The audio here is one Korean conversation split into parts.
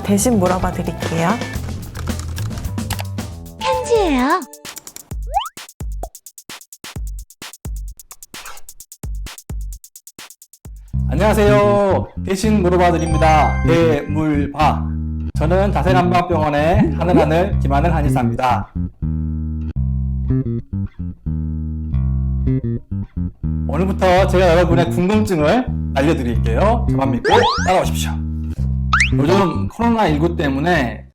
대신 물어봐 드릴게요. 편지예요. 안녕하세요. 대신 물어봐 드립니다. 대물봐. 저는 다생한방병원의 하늘하늘 김하늘 한의사입니다. 오늘부터 제가 여러분의 궁금증을 알려드릴게요. 저만 믿고 따라오십시오. 요즘 코로나19 때문에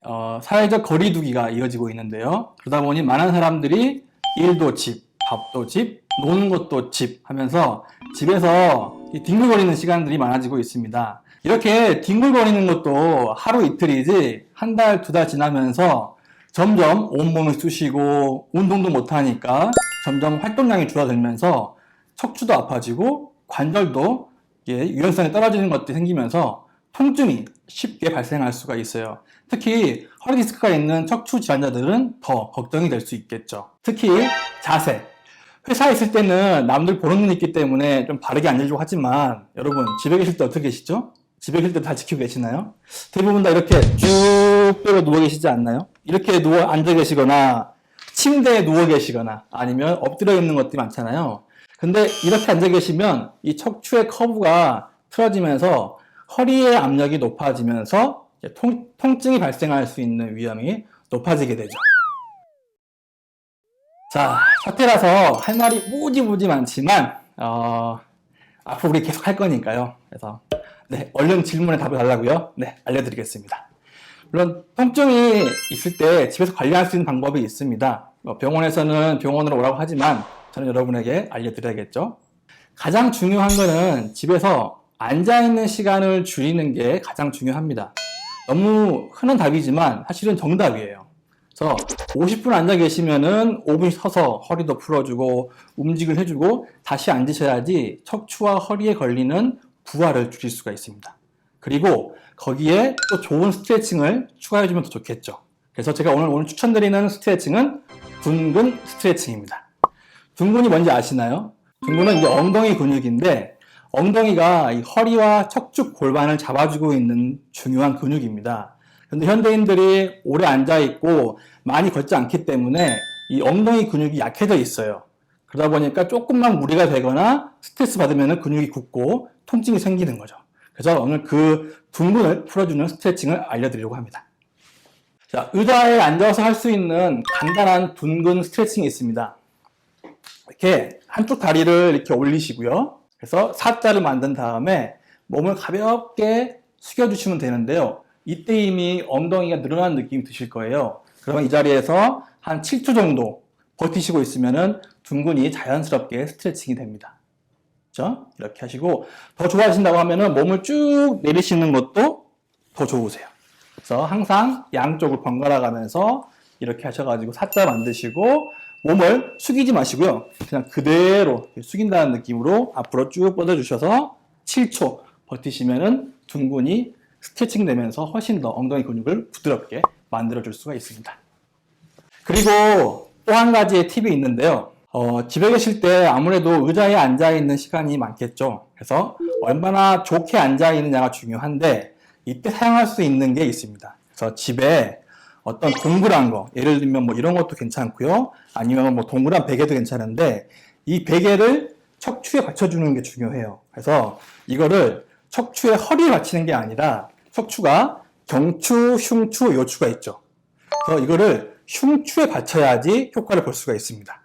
사회적 거리두기가 이어지고 있는데요. 그러다 보니 많은 사람들이 일도 집, 밥도 집, 노는 것도 집 하면서 집에서 뒹굴거리는 시간들이 많아지고 있습니다. 이렇게 뒹굴거리는 것도 하루 이틀이지 한 달, 두 달 지나면서 점점 온몸을 쑤시고 운동도 못하니까 점점 활동량이 줄어들면서 척추도 아파지고 관절도 유연성이 떨어지는 것들이 생기면서 통증이 쉽게 발생할 수가 있어요. 특히 허리 디스크가 있는 척추 질환자들은 더 걱정이 될 수 있겠죠. 특히 자세. 회사에 있을 때는 남들 보는 눈이 있기 때문에 좀 바르게 앉으려고 하지만 여러분 집에 계실 때 어떻게 계시죠? 집에 계실 때 다 지키고 계시나요? 대부분 다 이렇게 쭉 펴고 누워 계시지 않나요? 이렇게 앉아 계시거나 침대에 누워 계시거나 아니면 엎드려 있는 것들이 많잖아요. 근데 이렇게 앉아 계시면 이 척추의 커브가 틀어지면서 허리의 압력이 높아지면서 통증이 발생할 수 있는 위험이 높아지게 되죠. 자, 첫 회라서 할 말이 무지 많지만 앞으로 우리 계속 할 거니까요. 그래서 얼른 질문에 답을 달라고요. 알려드리겠습니다. 물론 통증이 있을 때 집에서 관리할 수 있는 방법이 있습니다. 병원에서는 병원으로 오라고 하지만 저는 여러분에게 알려드려야겠죠. 가장 중요한 거는 집에서 앉아있는 시간을 줄이는 게 가장 중요합니다. 너무 흔한 답이지만 사실은 정답이에요. 그래서 50분 앉아 계시면은 5분 서서 허리도 풀어주고 움직임을 해주고 다시 앉으셔야지 척추와 허리에 걸리는 부하를 줄일 수가 있습니다. 그리고 거기에 또 좋은 스트레칭을 추가해주면 더 좋겠죠. 그래서 제가 오늘 추천드리는 스트레칭은 둔근 스트레칭입니다. 둔근이 뭔지 아시나요? 둔근은 이제 엉덩이 근육인데 엉덩이가 이 허리와 척추 골반을 잡아주고 있는 중요한 근육입니다. 근데 현대인들이 오래 앉아있고 많이 걷지 않기 때문에 이 엉덩이 근육이 약해져 있어요. 그러다 보니까 조금만 무리가 되거나 스트레스 받으면 근육이 굳고 통증이 생기는 거죠. 그래서 오늘 그 둔근을 풀어주는 스트레칭을 알려드리려고 합니다. 자, 의자에 앉아서 할 수 있는 간단한 둔근 스트레칭이 있습니다. 이렇게 한쪽 다리를 이렇게 올리시고요. 그래서 사자를 만든 다음에 몸을 가볍게 숙여주시면 되는데요. 이때 이미 엉덩이가 늘어나는 느낌이 드실 거예요. 그러면 이 자리에서 한 7초 정도 버티시고 있으면은 둔근이 자연스럽게 스트레칭이 됩니다. 그렇죠? 이렇게 하시고 더 좋아하신다고 하면은 몸을 쭉 내리시는 것도 더 좋으세요. 그래서 항상 양쪽을 번갈아 가면서 이렇게 하셔가지고 사자 만드시고 몸을 숙이지 마시고요. 그냥 그대로 숙인다는 느낌으로 앞으로 쭉 뻗어주셔서 7초 버티시면은 둔근이 스트레칭 되면서 훨씬 더 엉덩이 근육을 부드럽게 만들어줄 수가 있습니다. 그리고 또 한 가지의 팁이 있는데요. 집에 계실 때 아무래도 의자에 앉아있는 시간이 많겠죠. 그래서 얼마나 좋게 앉아있느냐가 중요한데 이때 사용할 수 있는 게 있습니다. 그래서 집에 어떤 동그란 거, 예를 들면 뭐 이런 것도 괜찮고요. 아니면 뭐 동그란 베개도 괜찮은데 이 베개를 척추에 받쳐주는 게 중요해요. 그래서 이거를 척추의 허리에 받치는 게 아니라 척추가 경추, 흉추, 요추가 있죠. 그래서 이거를 흉추에 받쳐야지 효과를 볼 수가 있습니다.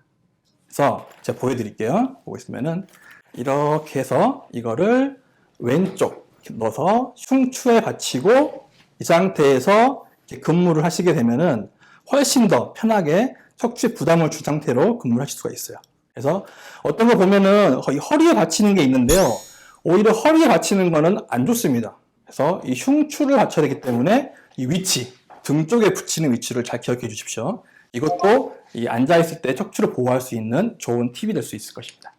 그래서 제가 보여드릴게요. 보고 있으면은 이렇게 해서 이거를 왼쪽 넣어서 흉추에 받치고 이 상태에서 근무를 하시게 되면은 훨씬 더 편하게 척추에 부담을 준 상태로 근무를 하실 수가 있어요. 그래서 어떤 거 보면은 허리에 받치는 게 있는데요. 오히려 허리에 받치는 거는 안 좋습니다. 그래서 이 흉추를 받쳐야 되기 때문에 이 위치, 등 쪽에 붙이는 위치를 잘 기억해 주십시오. 이것도 이 앉아있을 때 척추를 보호할 수 있는 좋은 팁이 될 수 있을 것입니다.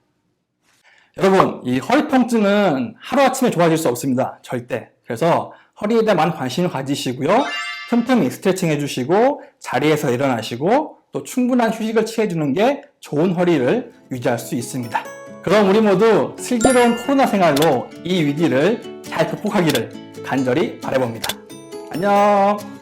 여러분, 이 허리 통증은 하루아침에 좋아질 수 없습니다. 절대. 그래서 허리에 대한 많은 관심을 가지시고요. 틈틈이 스트레칭 해주시고 자리에서 일어나시고 또 충분한 휴식을 취해주는 게 좋은 허리를 유지할 수 있습니다. 그럼 우리 모두 슬기로운 코로나 생활로 이 위기를 잘 극복하기를 간절히 바라봅니다. 안녕.